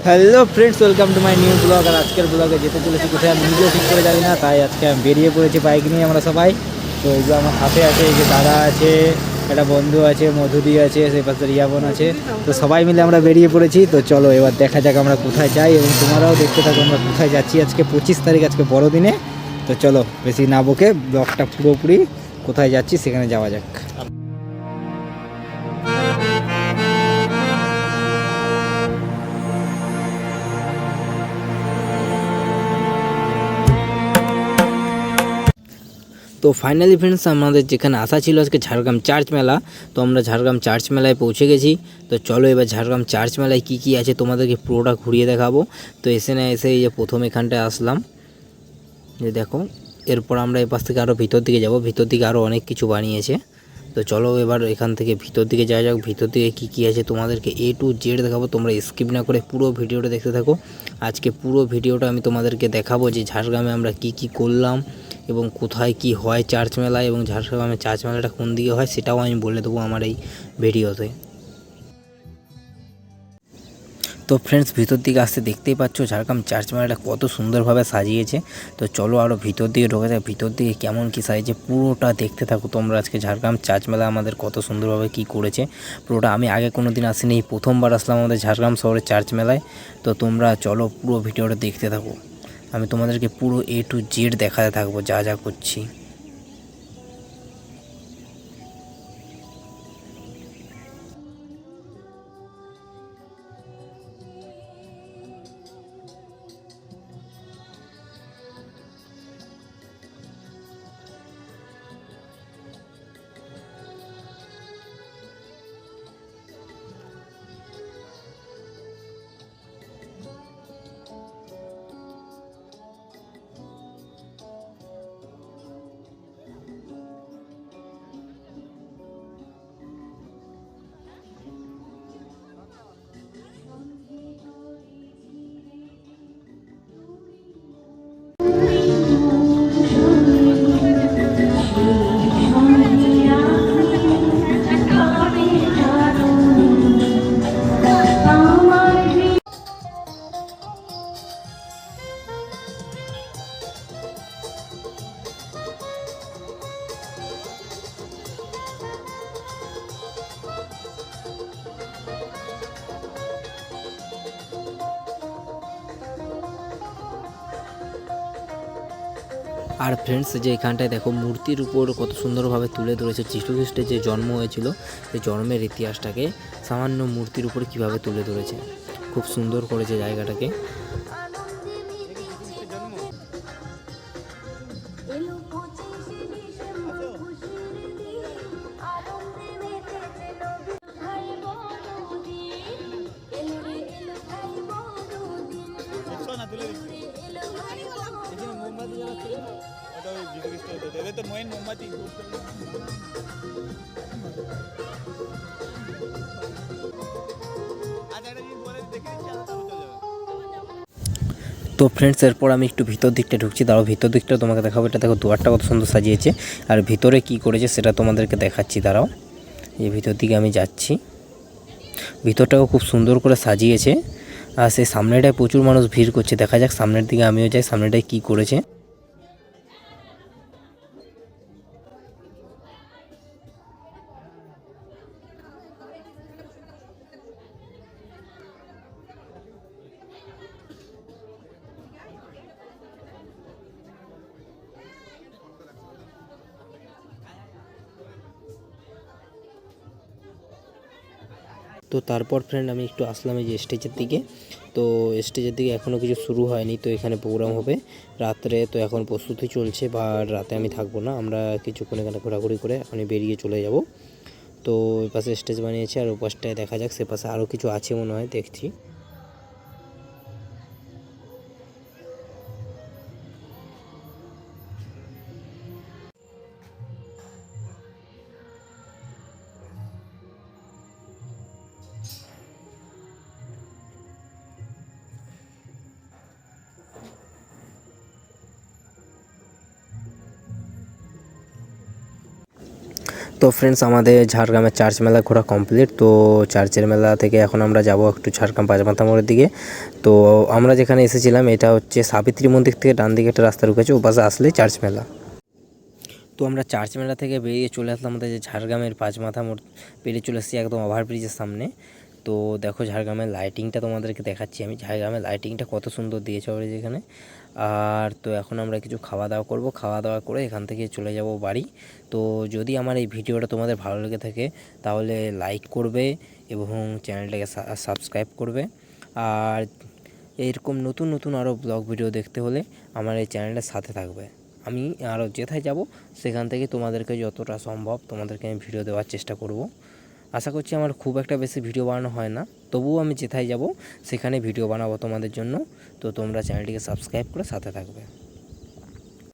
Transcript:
Hello friends, welcome to my new blog. আর আজকের ব্লগে যেতে চলেছি কোথায় আমি নিজেও ঠিক করে জানি না, তাই আজকে আমি বেরিয়ে পড়েছি বাইক নিয়ে আমরা সবাই। তো এই যে আমার সাথে আছে, এই যে দাদা আছে, একটা বন্ধু আছে, মধুদি আছে, সেই পাশে রিয়াবন আছে। তো সবাই মিলে আমরা বেরিয়ে পড়েছি। তো চলো এবার দেখা যাক আমরা কোথায় যাই, এবং তোমরাও দেখতে থাকো আমরা কোথায় যাচ্ছি। আজকে 25 তারিখ, আজকে বড়দিনে। তো চলো বেশি না বকে ব্লগটা পুরোপুরি কোথায় যাচ্ছি সেখানে যাওয়া যাক। তো ফাইনালি ফ্রেন্ডস, আমাদের যেখানে আসা ছিল আজকে ঝাড়গ্রাম চার্চ মেলা, তো আমরা ঝাড়গ্রাম চার্চ মেলায় পৌঁছে গেছি। তো চলো এবার ঝাড়গ্রাম চার্চ মেলায় কী কী আছে তোমাদেরকে পুরোটা ঘুরিয়ে দেখাবো। তো এসে এই যে প্রথম এখানটায় আসলাম, যে দেখো। এরপর আমরা এপাশ থেকে আরও ভিতর দিকে যাব, ভিতর দিকে আরও অনেক কিছু বানিয়েছে। তো চলো এবার এখান থেকে ভিতর দিকে যাওয়া যাক। ভিতর দিকে কী কী আছে তোমাদেরকে A to Z দেখাবো, তোমরা স্কিপ না করে পুরো ভিডিওটা দেখতে থাকো। আজকে পুরো ভিডিওটা আমি তোমাদেরকে দেখাবো যে ঝাড়গ্রামে আমরা কি কি করলাম এবং কোথায় কি হয় চার্চ মেলায়, এবং ঝাড়গ্রামে চার্চ মেলাটা কোন দিকে হয় সেটাও আমি বলে দেবো আমার এই ভিডিওতে। তো ফ্রেন্ডস, ভিতর দিকে আসতে দেখতেই পাচ্ছ ঝাড়গ্রাম চার্চ মেলাটা কত সুন্দরভাবে সাজিয়েছে। তো চলো আরও ভিতর দিকে ঢোকা যায়, ভিতর দিকে কেমন কি সাজিয়েছে পুরোটা দেখতে থাকো তোমরা। আজকে ঝাড়গ্রাম চার্চ মেলা আমাদের কত সুন্দরভাবে কি করেছে পুরোটা। আমি আগে কোনো দিন আসিনি, এই প্রথমবার আসলাম আমাদের ঝাড়গ্রাম শহরের চার্চ মেলায়। তো তোমরা চলো পুরো ভিডিওটা দেখতে থাকো, আমি তোমাদেরকে পুরো A to Z দেখাতে থাকবো যা যা করছি। আর ফ্রেন্ডস, যে এখানটায় দেখো মূর্তির উপর কত সুন্দরভাবে তুলে ধরেছে যীশু খ্রিস্টের যে জন্ম হয়েছিল, সেই জন্মের ইতিহাসটাকে সামান্য মূর্তির উপর কিভাবে তুলে ধরেছে, খুব সুন্দর করেছে জায়গাটাকে। তো ফ্রেন্ডস, এরপর আমি একটু ভিতর দিকটা ঢুকছি, দাঁড়াও ভিতর দিকটা তোমাকে দেখাবো। এটা দেখো দুয়ারটা কত সুন্দর সাজিয়েছে, আর ভিতরে কি করেছে সেটা তোমাদেরকে দেখাচ্ছি, দাঁড়াও। এই ভিতর দিকে আমি যাচ্ছি, ভিতরটাও খুব সুন্দর করে সাজিয়েছে। আর সেই সামনেটায় প্রচুর মানুষ ভিড় করছে, দেখা যাক সামনের দিকে আমিও যাই, সামনেটায় কি করেছে। তো তারপর ফ্রেন্ড আমি একটু আসলাম এই যে স্টেজের দিকে। তো স্টেজের দিকে এখনও কিছু শুরু হয়নি, তো এখানে প্রোগ্রাম হবে রাত্রে। তো এখন প্রস্তুতি চলছে, বা রাতে আমি থাকবো না, আমরা কিছুক্ষণ এখানে ঘোরাঘুরি করে এখনই বেরিয়ে চলে যাব। তো ওই পাশে স্টেজ বানিয়েছে, আর ওই পাশটায় দেখা যাক, সে পাশে আরও কিছু আছে মনে হয়, দেখছি। তো ফ্রেন্ডস আমাদের ঝাড়গ্রামের চার্চ মেলা ঘোরা কমপ্লিট। তো চার্চের মেলা থেকে এখন আমরা যাব একটু ঝাড়গ্রাম পাঁচমাথা মোড়ের দিকে। তো আমরা যেখানে এসেছিলাম এটা হচ্ছে সাবিত্রী মন্দির থেকে ডান দিকে একটা রাস্তা ঢুকেছে, ও পাশে আসলেই চার্চ মেলা। তো আমরা চার্চ মেলা থেকে বেরিয়ে চলে আসলাম আমাদের যে ঝাড়গ্রামের পাঁচমাথা মোড় পেরিয়ে চলে এসেছি একদম ওভারব্রিজের সামনে। তো দেখো ঝাড়গ্রামের লাইটিংটা তোমাদেরকে দেখাচ্ছি আমি, ঝাড়গ্রামের লাইটিংটা কত সুন্দর দিয়েছে ওরা যেখানে। আর তো এখন আমরা কিছু খাওয়া দাওয়া করব, খাওয়া দাওয়া করে এখান থেকে চলে যাব বাড়ি। তো যদি আমার এই ভিডিওটা তোমাদের ভালো লেগে থাকে তাহলে লাইক করবে এবং চ্যানেলটাকে সাবস্ক্রাইব করবে। আর এরকম নতুন নতুন আরও ব্লগ ভিডিও দেখতে হলে আমার এই চ্যানেলের সাথে থাকবে। আমি আরও যেথায় যাব সেখান থেকে তোমাদেরকে যতটা সম্ভব তোমাদেরকে আমি ভিডিও দেওয়ার চেষ্টা করব। আশা করছি আমার খুব একটা বেশি ভিডিও বানানো হয় না, তবুও আমি যেথায় যাব সেখানে ভিডিও বানাবো তোমাদের জন্য। তো তোমরা চ্যানেলটিকে সাবস্ক্রাইব করে সাথে থাকবে।